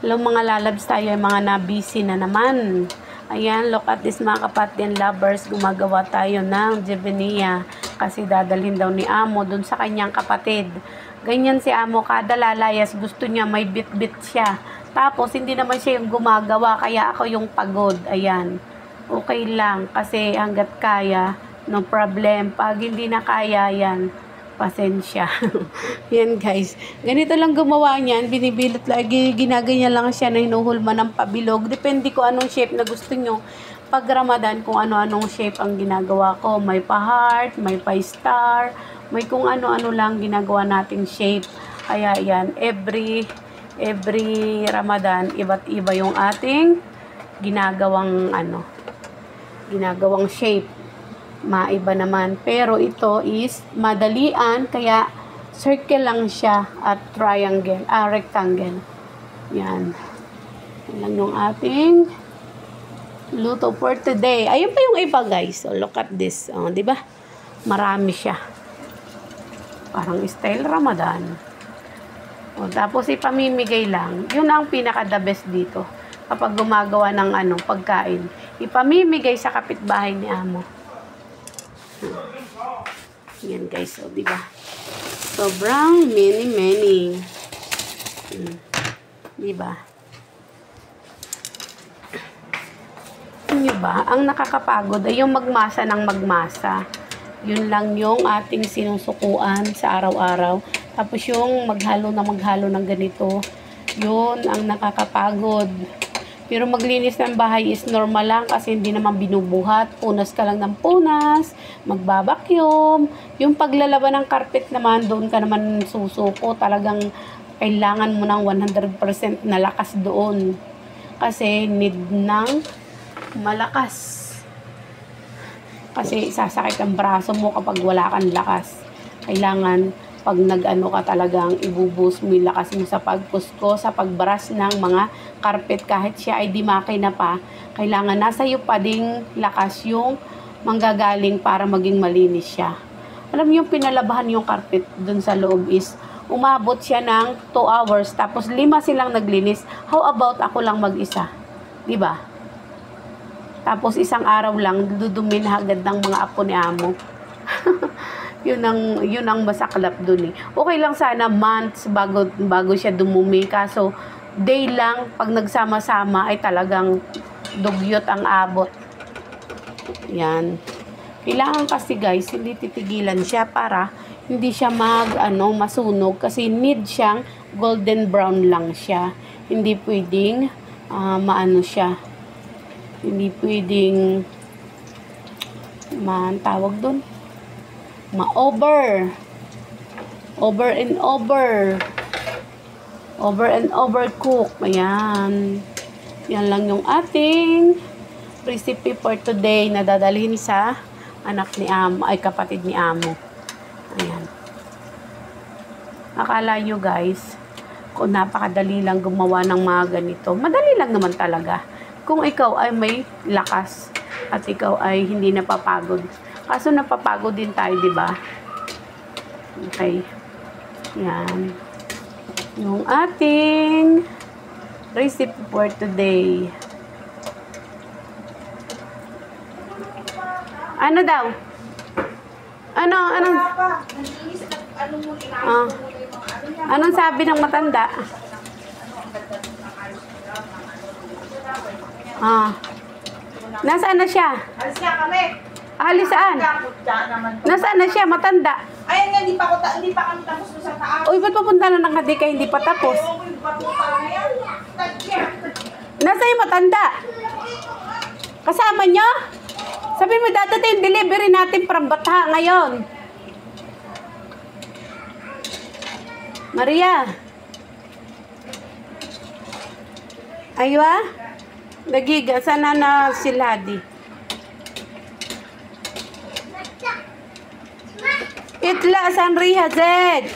Hello mga lalabs, tayo ay mga na-busy na naman. Ayan, look at this mga kapatid lovers. Gumagawa tayo ng Jevenia kasi dadalhin daw ni Amo dun sa kanyang kapatid. Ganyan si Amo, kada lalayas gusto niya may bit-bit siya. Tapos hindi naman siya yung gumagawa, kaya ako yung pagod. Ayan, okay lang kasi hanggat kaya, no problem. Pag hindi na kaya, yan, pasensya. Yan guys, ganito lang gumawa niyan, binibilot lagi, ginaganyan lang siya na hinuhulma ng pabilog. Depende ko anong shape na gusto nyo. Pag Ramadan, kung ano-anong shape ang ginagawa ko, may pa-heart, may pa-star, may kung ano-ano lang ginagawa nating shape. Kaya yan, every Ramadan, iba't iba yung ating ginagawang ginagawang shape. Maiba naman, pero ito is madalian, kaya circle lang siya at triangle, rectangle. Yan lang yung ating luto for today. Ayun pa yung iba guys, so look at this, di ba, marami siya, parang style Ramadan. Tapos ipamimigay lang, yun ang pinaka the best dito kapag gumagawa ng pagkain, ipamimigay sa kapitbahay ni Amo. Yan guys, di ba? Sobrang many. Di ba? Ano ba? Ang nakakapagod ay yung magmasa ng magmasa. Yun lang yung ating sinusukuan sa araw-araw. Tapos yung maghalo ng ganito, yun ang nakakapagod. Pero maglinis ng bahay is normal lang kasi hindi naman binubuhat. Punas ka lang ng punas, magbabakyum. Yung paglalaban ng carpet naman, doon ka naman susuko. Talagang kailangan mo ng 100% na lakas doon. Kasi need ng malakas. Kasi sasakit ang braso mo kapag wala kang lakas. Kailangan pag nag-ano ka talagang ibubus mo yung lakas mo sa pagpusko, sa pagbaras ng mga carpet kahit siya ay di makina pa. Kailangan nasa iyo pa ding lakas yung manggagaling para maging malinis siya. Alam mo yung pinalabahan yung carpet dun sa loob is umabot siya ng 2 hours tapos 5 silang naglinis. How about ako lang mag-isa? Diba? Tapos isang araw lang dudumin agad ng mga apo ni Amo. Yun ang masaklap dun eh. Okay lang sana months bago siya dumumi. Kaso day lang, pag nagsama-sama ay talagang dugyot ang abot. Yan. Kailangan kasi guys, hindi titigilan siya para hindi siya masunog. Kasi need siyang golden brown lang siya. Hindi pwedeng siya. Hindi pwedeng tawag dun, over and over cook. Ayan, yan lang yung ating recipe for today na dadalhin sa anak ni Amo, ay kapatid ni Amo. Ayan, akala nyo guys kung napakadali lang gumawa ng mga ganito. Madali lang naman talaga kung ikaw ay may lakas at ikaw ay hindi napapagod. Kaso napapagod din tayo, di ba? Okay. Yan. Yung ating recipe for today. Ano daw? Anong sabi ng matanda? Nasaan na siya? Alis nga kami. Alis saan? Nasaan na siya? Matanda. Ayan nga, hindi pa kami tapos sa taas. Uy, ba't papunta na ng Kadika hindi pa tapos? Nasa yung matanda? Kasama nyo? Sabi mo dati yung delivery natin from Batha ngayon. Maria. Aywa? Nagiga. Sana na si Ladi. Itla, Sanriha, Zed.